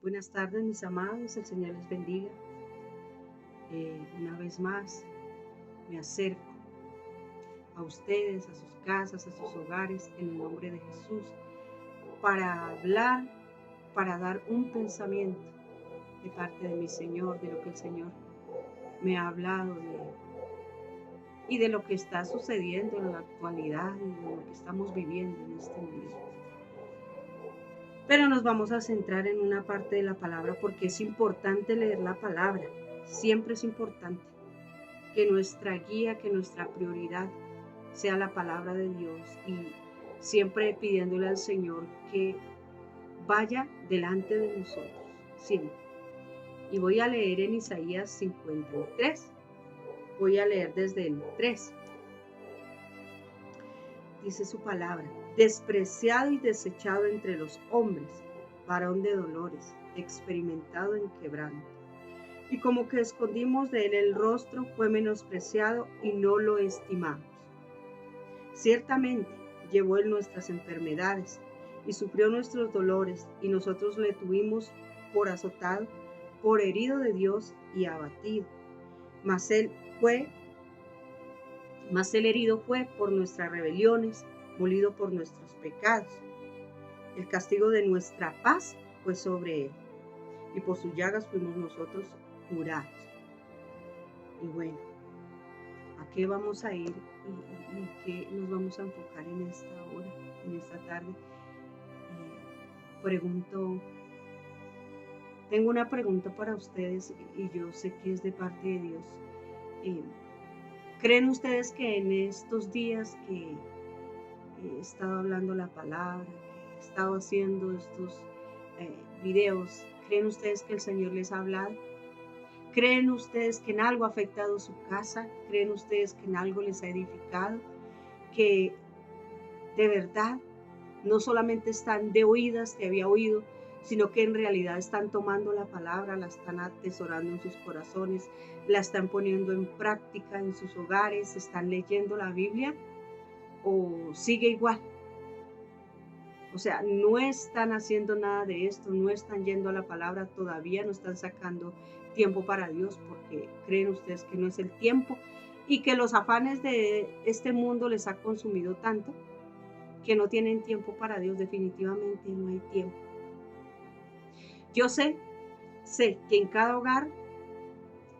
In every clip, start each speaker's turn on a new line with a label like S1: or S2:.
S1: Buenas tardes, mis amados, el Señor les bendiga. Una vez más me acerco a ustedes, a sus casas, a sus hogares, en el nombre de Jesús, para hablar, para dar un pensamiento de parte de mi Señor, de lo que el Señor me ha hablado y de lo que está sucediendo en la actualidad y de lo que estamos viviendo en este momento. Pero nos vamos a centrar en una parte de la palabra porque es importante leer la palabra. Siempre es importante que nuestra guía, que nuestra prioridad sea la palabra de Dios y siempre pidiéndole al Señor que vaya delante de nosotros, siempre. Y voy a leer en Isaías 53. Voy a leer desde el 3. Dice su palabra: despreciado y desechado entre los hombres, varón de dolores, experimentado en quebranto. Y como que escondimos de él el rostro, fue menospreciado y no lo estimamos. Ciertamente llevó él nuestras enfermedades y sufrió nuestros dolores, y nosotros le tuvimos por azotado, por herido de Dios y abatido. Mas él herido fue por nuestras rebeliones, molido por nuestros pecados. El castigo de nuestra paz fue sobre él, y por sus llagas fuimos nosotros curados. Y bueno, ¿a qué vamos a ir y qué nos vamos a enfocar en esta hora, en esta tarde? Tengo una pregunta para ustedes y yo sé que es de parte de Dios. ¿Creen ustedes que en estos días que he estado hablando la palabra, que he estado haciendo estos videos, creen ustedes que el Señor les ha hablado? ¿Creen ustedes que en algo ha afectado su casa? ¿Creen ustedes que en algo les ha edificado? Que de verdad no solamente están de oídas, que había oído, sino que en realidad están tomando la palabra, la están atesorando en sus corazones, la están poniendo en práctica en sus hogares, están leyendo la Biblia, o sigue igual. O sea, no están haciendo nada de esto, no están yendo a la palabra todavía, no están sacando tiempo para Dios porque creen ustedes que no es el tiempo y que los afanes de este mundo les ha consumido tanto que no tienen tiempo para Dios. Definitivamente no hay tiempo. Yo sé que en cada hogar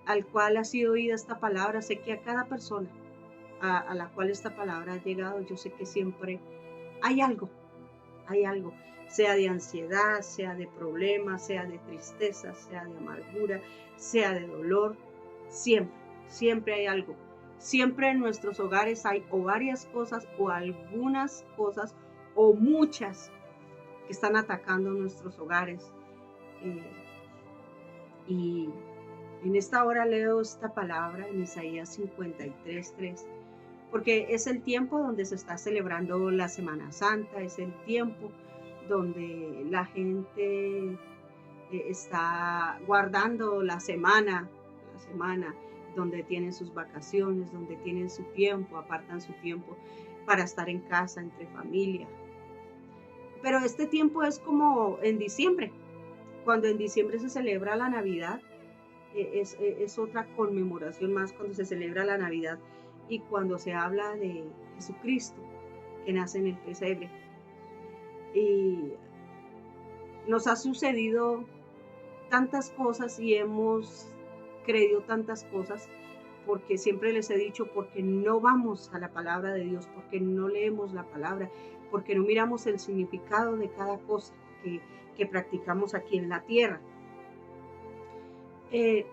S1: al cual ha sido oída esta palabra, sé que a cada persona a la cual esta palabra ha llegado, yo sé que siempre hay algo, sea de ansiedad, sea de problemas, sea de tristeza, sea de amargura, sea de dolor, siempre hay algo. Siempre en nuestros hogares hay o varias cosas o algunas cosas o muchas que están atacando nuestros hogares. Y en esta hora leo esta palabra en Isaías 53:3, porque es el tiempo donde se está celebrando la Semana Santa, es el tiempo donde la gente está guardando la semana, donde tienen sus vacaciones, donde tienen su tiempo, apartan su tiempo para estar en casa, entre familia. Pero este tiempo es como en diciembre, cuando en diciembre se celebra la Navidad, es otra conmemoración más cuando se celebra la Navidad y cuando se habla de Jesucristo que nace en el pesebre. Y nos ha sucedido tantas cosas y hemos creído tantas cosas porque siempre les he dicho, porque no vamos a la palabra de Dios, porque no leemos la palabra, porque no miramos el significado de cada cosa que practicamos aquí en la tierra.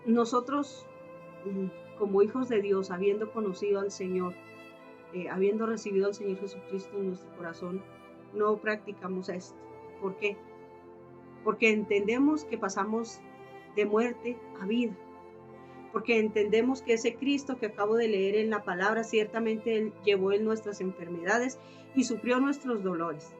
S1: Nosotros, como hijos de Dios, habiendo conocido al Señor, habiendo recibido al Señor Jesucristo en nuestro corazón, no practicamos esto. ¿Por qué? Porque entendemos que pasamos de muerte a vida. Porque entendemos que ese Cristo que acabo de leer en la palabra, ciertamente Él llevó en nuestras enfermedades y sufrió nuestros dolores.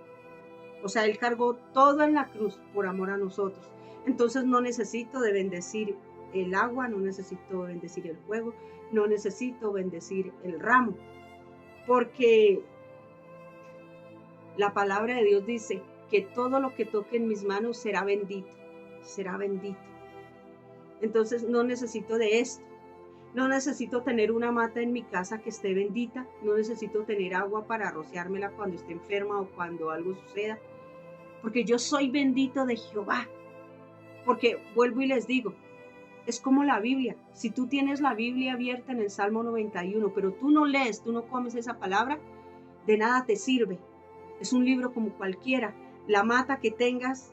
S1: O sea, Él cargó todo en la cruz por amor a nosotros. Entonces no necesito de bendecir el agua, no necesito bendecir el fuego, no necesito bendecir el ramo, porque la palabra de Dios dice que todo lo que toque en mis manos será bendito. será bendito. Entonces no necesito de esto. No necesito tener una mata en mi casa que esté bendita. No necesito tener agua para rociármela cuando esté enferma o cuando algo suceda. Porque yo soy bendito de Jehová. Porque vuelvo y les digo, es como la Biblia. Si tú tienes la Biblia abierta en el Salmo 91, pero tú no lees, tú no comes esa palabra, de nada te sirve. Es un libro como cualquiera. La mata que tengas,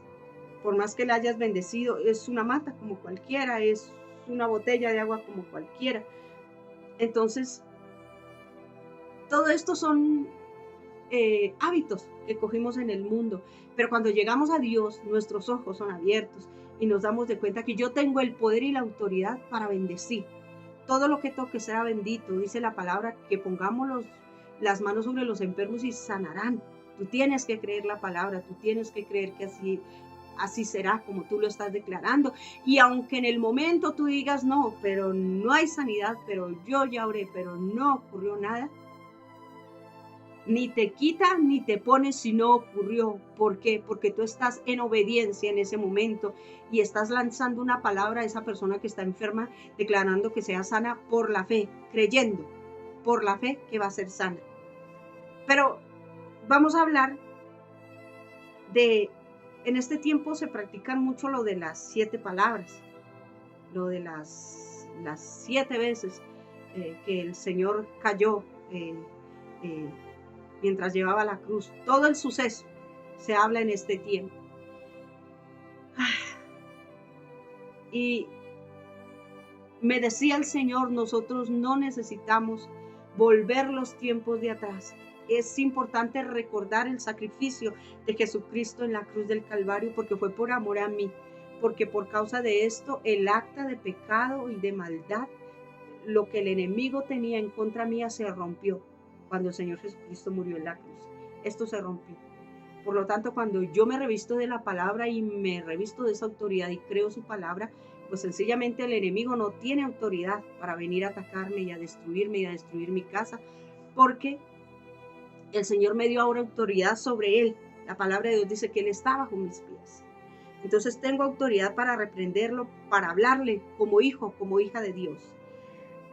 S1: por más que la hayas bendecido, es una mata como cualquiera, es una botella de agua como cualquiera. Entonces, todo esto son hábitos que cogimos en el mundo, pero cuando llegamos a Dios, nuestros ojos son abiertos y nos damos de cuenta que yo tengo el poder y la autoridad para bendecir. Todo lo que toque será bendito. Dice la palabra que pongamos las manos sobre los enfermos y sanarán. Tú tienes que creer la palabra, tú tienes que creer que así será como tú lo estás declarando. Y aunque en el momento tú digas, no, pero no hay sanidad, pero yo ya oré, pero no ocurrió nada, ni te quita ni te pone si no ocurrió. ¿Por qué? Porque tú estás en obediencia en ese momento y estás lanzando una palabra a esa persona que está enferma, declarando que sea sana por la fe, creyendo por la fe que va a ser sana. Pero vamos a hablar en este tiempo se practican mucho lo de las 7 palabras, lo de las 7 veces que el Señor cayó mientras llevaba la cruz. Todo el suceso se habla en este tiempo. Y me decía el Señor, nosotros no necesitamos volver los tiempos de atrás. Es importante recordar el sacrificio de Jesucristo en la cruz del Calvario, porque fue por amor a mí, porque por causa de esto el acta de pecado y de maldad, lo que el enemigo tenía en contra mía, se rompió cuando el Señor Jesucristo murió en la cruz. Esto se rompió. Por lo tanto, cuando yo me revisto de la palabra y me revisto de esa autoridad y creo su palabra, pues sencillamente el enemigo no tiene autoridad para venir a atacarme y a destruirme y a destruir mi casa, porque el Señor me dio ahora autoridad sobre él. La palabra de Dios dice que él está bajo mis pies. Entonces tengo autoridad para reprenderlo, para hablarle como hijo, como hija de Dios.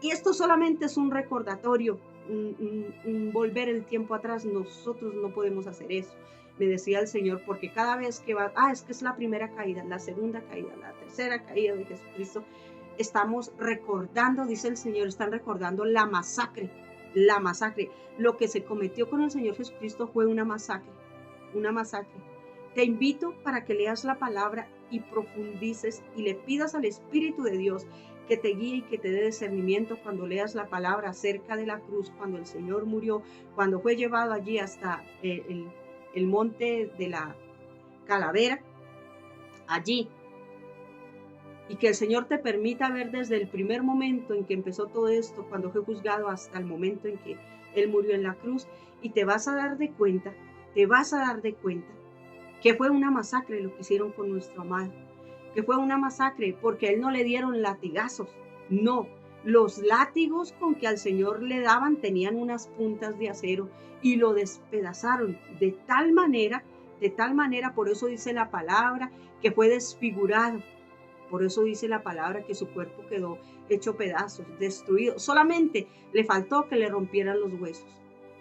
S1: Y esto solamente es un recordatorio, un volver el tiempo atrás. Nosotros no podemos hacer eso. Me decía el Señor, porque cada vez que va, es que es la primera caída, la segunda caída, la tercera caída de Jesucristo, estamos recordando, dice el Señor, están recordando la masacre. La masacre. Lo que se cometió con el Señor Jesucristo fue una masacre, una masacre. Te invito para que leas la palabra y profundices y le pidas al Espíritu de Dios que te guíe y que te dé discernimiento cuando leas la palabra acerca de la cruz, cuando el Señor murió, cuando fue llevado allí hasta el monte de la calavera, allí. Y que el Señor te permita ver desde el primer momento en que empezó todo esto, cuando fue juzgado, hasta el momento en que Él murió en la cruz, y te vas a dar de cuenta que fue una masacre lo que hicieron con nuestro amado, que fue una masacre porque a Él no le dieron latigazos, no, los látigos con que al Señor le daban tenían unas puntas de acero y lo despedazaron de tal manera, por eso dice la palabra que fue desfigurado. Por eso dice la palabra que su cuerpo quedó hecho pedazos, destruido. Solamente le faltó que le rompieran los huesos.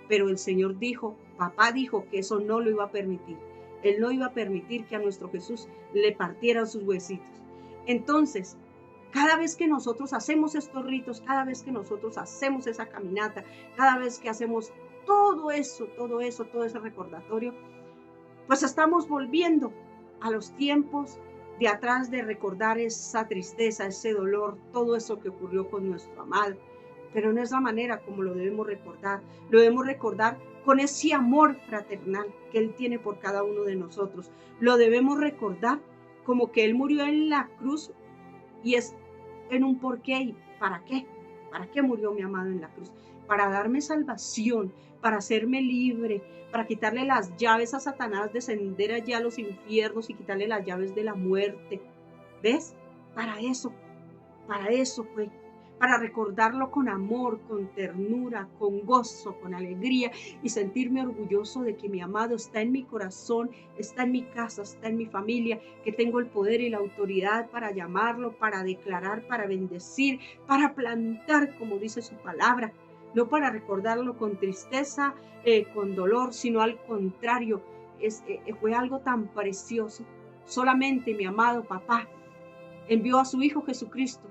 S1: Pero el Señor dijo, papá dijo que eso no lo iba a permitir. Él no iba a permitir que a nuestro Jesús le partieran sus huesitos. Entonces, cada vez que nosotros hacemos estos ritos, cada vez que nosotros hacemos esa caminata, cada vez que hacemos todo ese recordatorio, pues estamos volviendo a los tiempos de atrás, de recordar esa tristeza, ese dolor, todo eso que ocurrió con nuestro amado. Pero no es la manera como lo debemos recordar con ese amor fraternal que Él tiene por cada uno de nosotros. Lo debemos recordar como que Él murió en la cruz y es en un porqué y para qué. ¿Para qué murió mi amado en la cruz? Para darme salvación, para hacerme libre, para quitarle las llaves a Satanás, descender allá a los infiernos y quitarle las llaves de la muerte. ¿Ves? Para eso fue. para recordarlo con amor, con ternura, con gozo, con alegría y sentirme orgulloso de que mi amado está en mi corazón, está en mi casa, está en mi familia, que tengo el poder y la autoridad para llamarlo, para declarar, para bendecir, para plantar, como dice su palabra, no para recordarlo con tristeza, con dolor, sino al contrario, fue algo tan precioso. Solamente mi amado papá envió a su Hijo Jesucristo.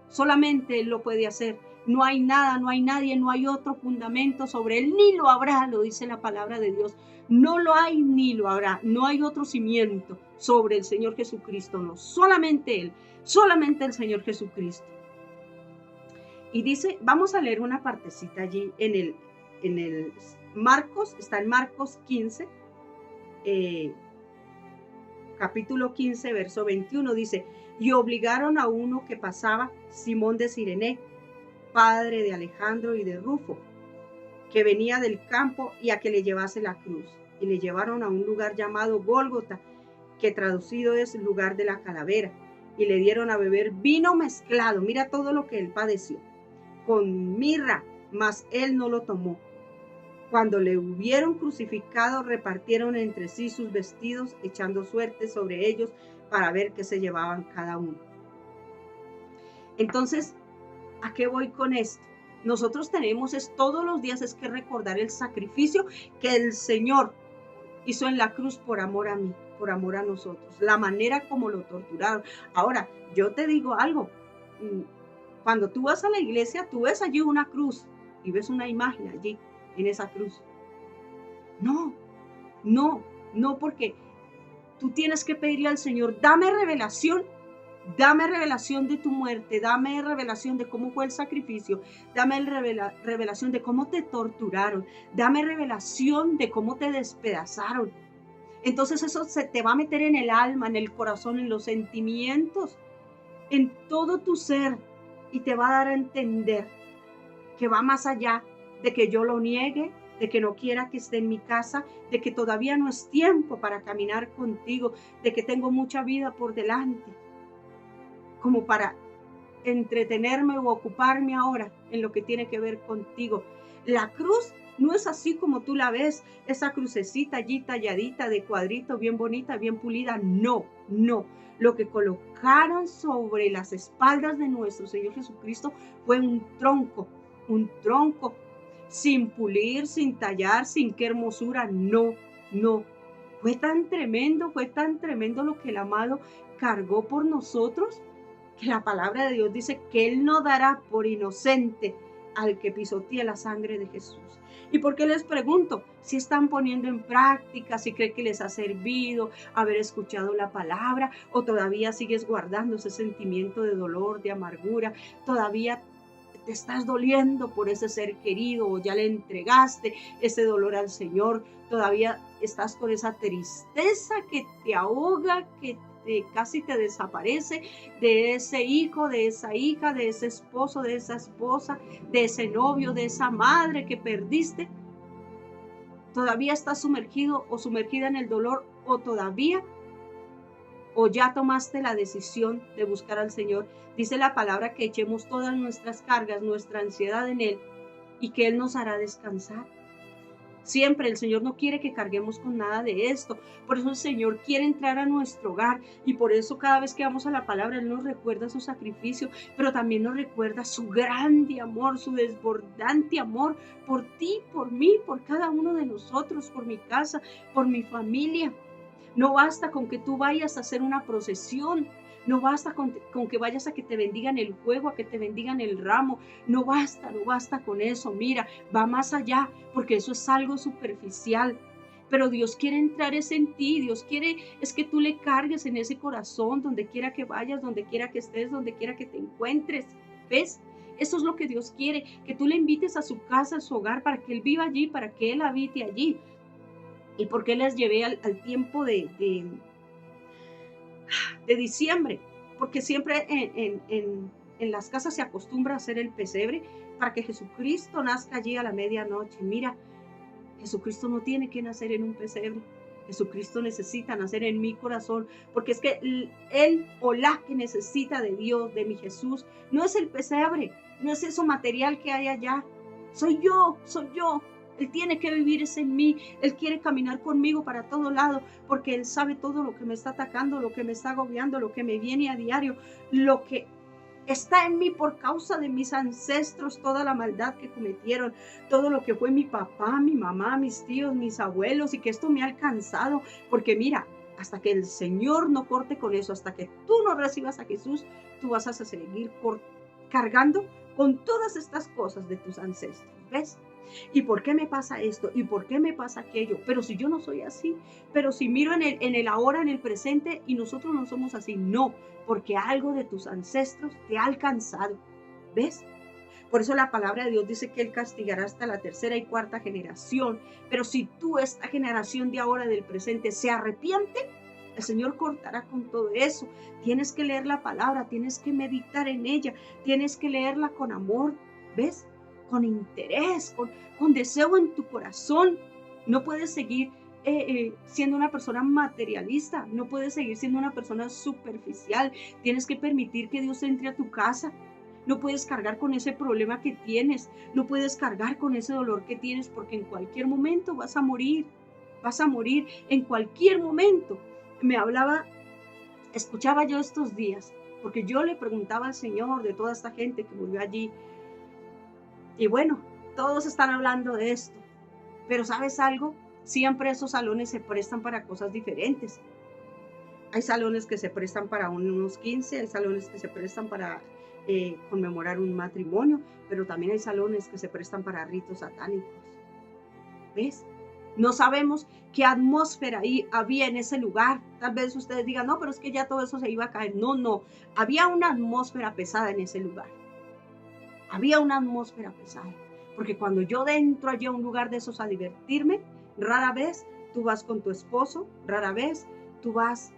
S1: Solamente Él lo puede hacer. No hay nada, no hay nadie, no hay otro fundamento sobre Él, ni lo habrá, lo dice la palabra de Dios. No lo hay ni lo habrá. No hay otro cimiento sobre el Señor Jesucristo. No, solamente Él, solamente el Señor Jesucristo. Y dice, vamos a leer una partecita allí en el Marcos, está en Marcos 15, capítulo 15, verso 21, dice, y obligaron a uno que pasaba, Simón de Cirene, padre de Alejandro y de Rufo, que venía del campo, y a que le llevase la cruz. Y le llevaron a un lugar llamado Gólgota, que traducido es lugar de la calavera, y le dieron a beber vino mezclado, mira todo lo que él padeció, con mirra, mas él no lo tomó. Cuando le hubieron crucificado, repartieron entre sí sus vestidos, echando suerte sobre ellos para ver qué se llevaban cada uno. Entonces, ¿a qué voy con esto? Nosotros tenemos todos los días que recordar el sacrificio que el Señor hizo en la cruz por amor a mí, por amor a nosotros, la manera como lo torturaron. Ahora, yo te digo algo, cuando tú vas a la iglesia, tú ves allí una cruz y ves una imagen allí en esa cruz. No, porque tú tienes que pedirle al Señor, dame revelación de tu muerte, dame revelación de cómo fue el sacrificio, dame revelación de cómo te torturaron, dame revelación de cómo te despedazaron. Entonces eso se te va a meter en el alma, en el corazón, en los sentimientos, en todo tu ser, y te va a dar a entender que va más allá de que yo lo niegue, de que no quiera que esté en mi casa, de que todavía no es tiempo para caminar contigo, de que tengo mucha vida por delante, como para entretenerme o ocuparme ahora en lo que tiene que ver contigo. La cruz no es así como tú la ves, esa crucecita allí talladita de cuadrito, bien bonita, bien pulida. No. Lo que colocaron sobre las espaldas de nuestro Señor Jesucristo fue un tronco, sin pulir, sin tallar, sin qué hermosura. No. Fue tan tremendo lo que el amado cargó por nosotros, que la palabra de Dios dice que Él no dará por inocente al que pisotee la sangre de Jesús. ¿Y por qué les pregunto? Si están poniendo en práctica, si creen que les ha servido haber escuchado la palabra, o todavía sigues guardando ese sentimiento de dolor, de amargura, todavía te estás doliendo por ese ser querido, o ya le entregaste ese dolor al Señor, todavía estás con esa tristeza que te ahoga, que casi te desaparece, de ese hijo, de esa hija, de ese esposo, de esa esposa, de ese novio, de esa madre que perdiste. Todavía estás sumergido o sumergida en el dolor, o ya tomaste la decisión de buscar al Señor. Dice la palabra que echemos todas nuestras cargas, nuestra ansiedad en Él, y que Él nos hará descansar. Siempre el Señor no quiere que carguemos con nada de esto. Por eso el Señor quiere entrar a nuestro hogar, y por eso cada vez que vamos a la palabra Él nos recuerda su sacrificio, pero también nos recuerda su grande amor, su desbordante amor por ti, por mí, por cada uno de nosotros, por mi casa, por mi familia. No basta con que tú vayas a hacer una procesión. No basta con que vayas a que te bendigan el fuego, a que te bendigan el ramo. No basta con eso. Mira, va más allá, porque eso es algo superficial. Pero Dios quiere entrar en ti. Dios quiere es que tú le cargues en ese corazón, donde quiera que vayas, donde quiera que estés, donde quiera que te encuentres. ¿Ves? Eso es lo que Dios quiere, que tú le invites a su casa, a su hogar, para que Él viva allí, para que Él habite allí. ¿Y por qué les llevé al tiempo de diciembre? Porque siempre en las casas se acostumbra a hacer el pesebre para que Jesucristo nazca allí a la medianoche. Mira, Jesucristo no tiene que nacer en un pesebre. Jesucristo necesita nacer en mi corazón, porque es que él o la que necesita de Dios, de mi Jesús, no es el pesebre, no es eso material que hay allá. Soy yo, soy yo. Él tiene que vivir es en mí. Él quiere caminar conmigo para todo lado, porque Él sabe todo lo que me está atacando, lo que me está agobiando, lo que me viene a diario, lo que está en mí por causa de mis ancestros, toda la maldad que cometieron, todo lo que fue mi papá, mi mamá, mis tíos, mis abuelos, y que esto me ha alcanzado, porque mira, hasta que el Señor no corte con eso, hasta que tú no recibas a Jesús, tú vas a seguir cargando con todas estas cosas de tus ancestros, ¿ves? ¿Y por qué me pasa esto? ¿Y por qué me pasa aquello? Pero si yo no soy así, pero si miro en el ahora, en el presente, y nosotros no somos así, no, porque algo de tus ancestros te ha alcanzado, ¿ves? Por eso la palabra de Dios dice que Él castigará hasta la tercera y cuarta generación, pero si tú, esta generación de ahora, del presente, se arrepiente, el Señor cortará con todo eso. Tienes que leer la palabra, tienes que meditar en ella, tienes que leerla con amor, ¿ves? Con interés, con deseo en tu corazón. No puedes seguir siendo una persona materialista, no puedes seguir siendo una persona superficial. Tienes que permitir que Dios entre a tu casa. No puedes cargar con ese problema que tienes, no puedes cargar con ese dolor que tienes, porque en cualquier momento vas a morir en cualquier momento. Escuchaba yo estos días, porque yo le preguntaba al Señor de toda esta gente que murió allí, y bueno, todos están hablando de esto, pero ¿sabes algo? Siempre esos salones se prestan para cosas diferentes. Hay salones que se prestan para unos 15, hay salones que se prestan para conmemorar un matrimonio, pero también hay salones que se prestan para ritos satánicos. ¿Ves? No sabemos qué atmósfera había en ese lugar. Tal vez ustedes digan, no, pero es que ya todo eso se iba a caer. No, había una atmósfera pesada en ese lugar. Había una atmósfera pesada, porque cuando yo entro allí a un lugar de esos a divertirme, rara vez tú vas con tu esposo, rara vez tú vas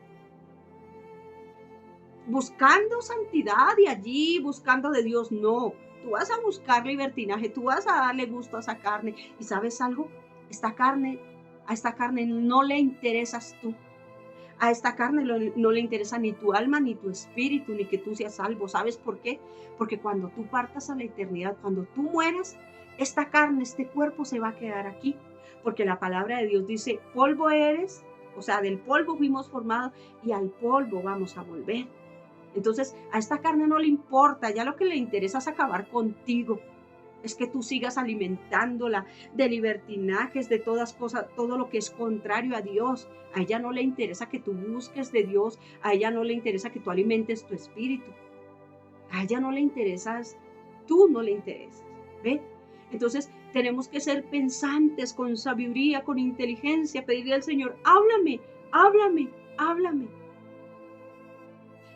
S1: buscando santidad y allí buscando de Dios. No, tú vas a buscar libertinaje, tú vas a darle gusto a esa carne. ¿Y sabes algo? A esta carne no le interesas tú. A esta carne no le interesa ni tu alma, ni tu espíritu, ni que tú seas salvo. ¿Sabes por qué? Porque cuando tú partas a la eternidad, cuando tú mueras, esta carne, este cuerpo se va a quedar aquí. Porque la palabra de Dios dice, polvo eres, o sea, del polvo fuimos formados y al polvo vamos a volver. Entonces, a esta carne no le importa, ya lo que le interesa es acabar contigo. Es que tú sigas alimentándola de libertinajes, de todas cosas, todo lo que es contrario a Dios. A ella no le interesa que tú busques de Dios, a ella no le interesa que tú alimentes tu espíritu. A ella no le interesas, tú no le interesas, ¿ve? Entonces tenemos que ser pensantes, con sabiduría, con inteligencia, pedirle al Señor, háblame, háblame, háblame.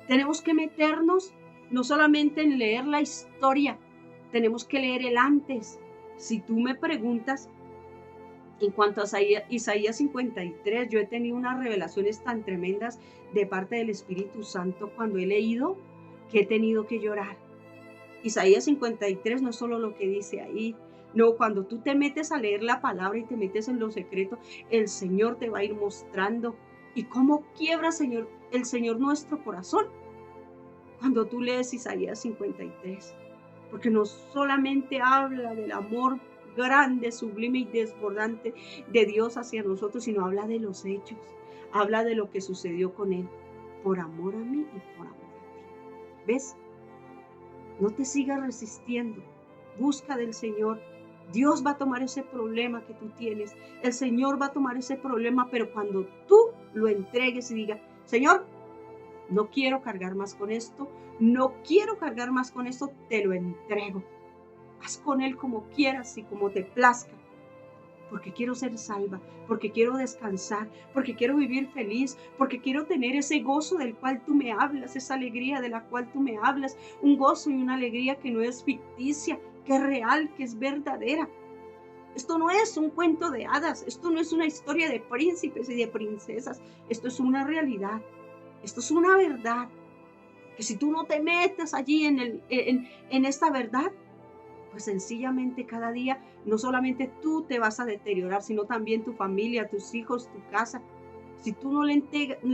S1: Tenemos que meternos no solamente en leer la historia, tenemos que leer el antes. Si tú me preguntas, en cuanto a Isaías 53, yo he tenido unas revelaciones tan tremendas de parte del Espíritu Santo cuando he leído que he tenido que llorar. Isaías 53 no es solo lo que dice ahí, no, cuando tú te metes a leer la palabra y te metes en lo secreto, el Señor te va a ir mostrando y cómo quiebra, el Señor nuestro corazón cuando tú lees Isaías 53. Porque no solamente habla del amor grande, sublime y desbordante de Dios hacia nosotros, sino habla de los hechos, habla de lo que sucedió con Él, por amor a mí y por amor a ti. ¿Ves? No te sigas resistiendo, busca del Señor. Dios va a tomar ese problema que tú tienes, el Señor va a tomar ese problema, pero cuando tú lo entregues y digas, Señor, no quiero cargar más con esto, no quiero cargar más con esto, te lo entrego. Haz con Él como quieras y como te plazca, porque quiero ser salva, porque quiero descansar, porque quiero vivir feliz, porque quiero tener ese gozo del cual tú me hablas, esa alegría de la cual tú me hablas, un gozo y una alegría que no es ficticia, que es real, que es verdadera. Esto no es un cuento de hadas, esto no es una historia de príncipes y de princesas, esto es una realidad. Esto es una verdad, que si tú no te metes allí en esta verdad, pues sencillamente cada día no solamente tú te vas a deteriorar, sino también tu familia, tus hijos, tu casa. Si tú no le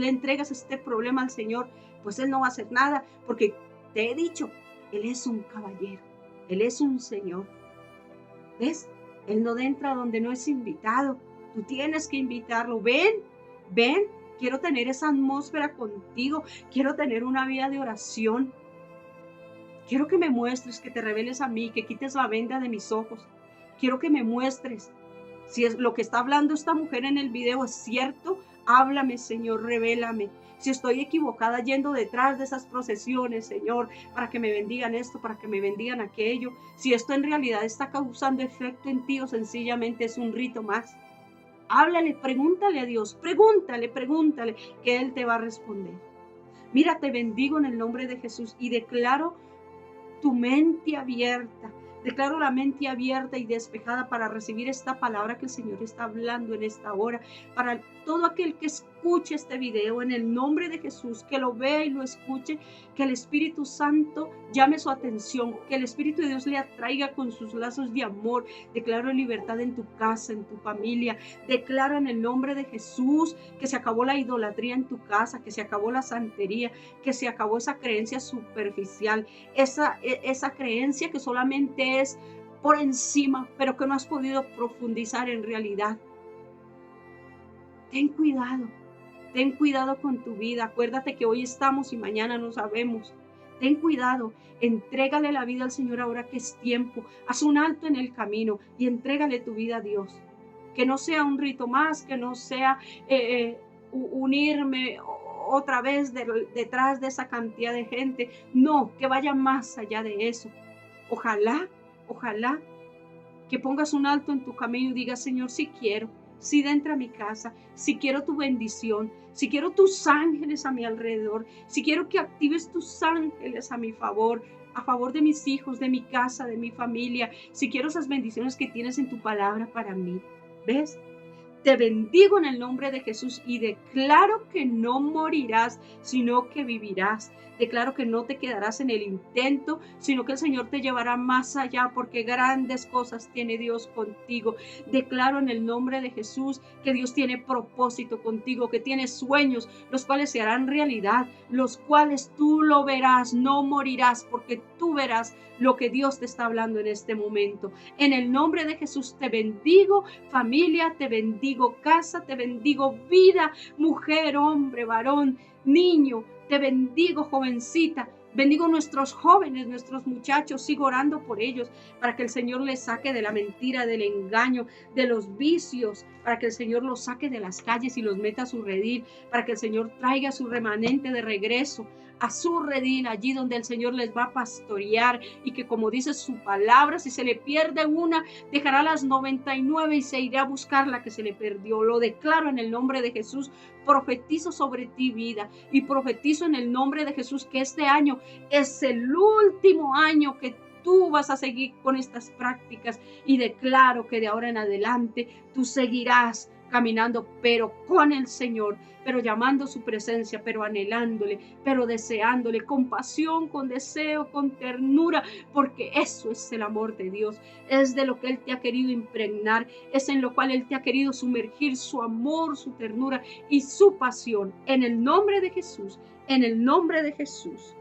S1: entregas este problema al Señor, pues Él no va a hacer nada, porque te he dicho, Él es un caballero, Él es un Señor. ¿Ves? Él no entra donde no es invitado. Tú tienes que invitarlo. Ven, ven, quiero tener esa atmósfera contigo, quiero tener una vida de oración. Quiero que me muestres, que te reveles a mí, que quites la venda de mis ojos. Quiero que me muestres. Si es lo que está hablando esta mujer en el video es cierto, háblame, Señor, revélame. Si estoy equivocada yendo detrás de esas procesiones, Señor, para que me bendigan esto, para que me bendigan aquello. Si esto en realidad está causando efecto en ti o sencillamente es un rito más. Háblale, pregúntale a Dios, pregúntale, que Él te va a responder. Mira, te bendigo en el nombre de Jesús y declaro tu mente abierta. Declaro la mente abierta y despejada para recibir esta palabra que el Señor está hablando en esta hora. Para todo aquel que escuche este video, en el nombre de Jesús, que lo vea y lo escuche, que el Espíritu Santo llame su atención, que el Espíritu de Dios le atraiga con sus lazos de amor. Declaro libertad en tu casa, en tu familia. Declaro en el nombre de Jesús que se acabó la idolatría en tu casa, que se acabó la santería, que se acabó esa creencia superficial, esa creencia que solamente es por encima, pero que no has podido profundizar en realidad. Ten cuidado con tu vida. Acuérdate que hoy estamos y mañana no sabemos. Ten cuidado, entrégale la vida al Señor ahora que es tiempo. Haz un alto en el camino y entrégale tu vida a Dios. Que no sea un rito más, que no sea unirme otra vez detrás de esa cantidad de gente. No, que vaya más allá de eso. Ojalá que pongas un alto en tu camino y digas, Señor, si quiero, si entra a mi casa, si quiero tu bendición, si quiero tus ángeles a mi alrededor, si quiero que actives tus ángeles a mi favor, a favor de mis hijos, de mi casa, de mi familia, si quiero esas bendiciones que tienes en tu palabra para mí. ¿Ves? Te bendigo en el nombre de Jesús y declaro que no morirás, sino que vivirás. Declaro que no te quedarás en el intento, sino que el Señor te llevará más allá, porque grandes cosas tiene Dios contigo. Declaro en el nombre de Jesús que Dios tiene propósito contigo, que tiene sueños, los cuales se harán realidad, los cuales tú lo verás, no morirás, porque tú verás lo que Dios te está hablando en este momento. En el nombre de Jesús te bendigo, familia, te bendigo casa, te bendigo vida, mujer, hombre, varón, niño, te bendigo jovencita. Bendigo nuestros jóvenes, nuestros muchachos, sigo orando por ellos para que el Señor les saque de la mentira, del engaño, de los vicios, para que el Señor los saque de las calles y los meta a su redil, para que el Señor traiga su remanente de regreso a su redil, allí donde el Señor les va a pastorear, y que, como dice su palabra, si se le pierde una, dejará las 99 y se irá a buscar la que se le perdió. Lo declaro en el nombre de Jesús. Profetizo sobre ti, vida, y profetizo en el nombre de Jesús que este año es el último año que tú vas a seguir con estas prácticas, y declaro que de ahora en adelante tú seguirás caminando, pero con el Señor, pero llamando su presencia, pero anhelándole, pero deseándole, con pasión, con deseo, con ternura, porque eso es el amor de Dios, es de lo que Él te ha querido impregnar, es en lo cual Él te ha querido sumergir su amor, su ternura y su pasión. En el nombre de Jesús, en el nombre de Jesús.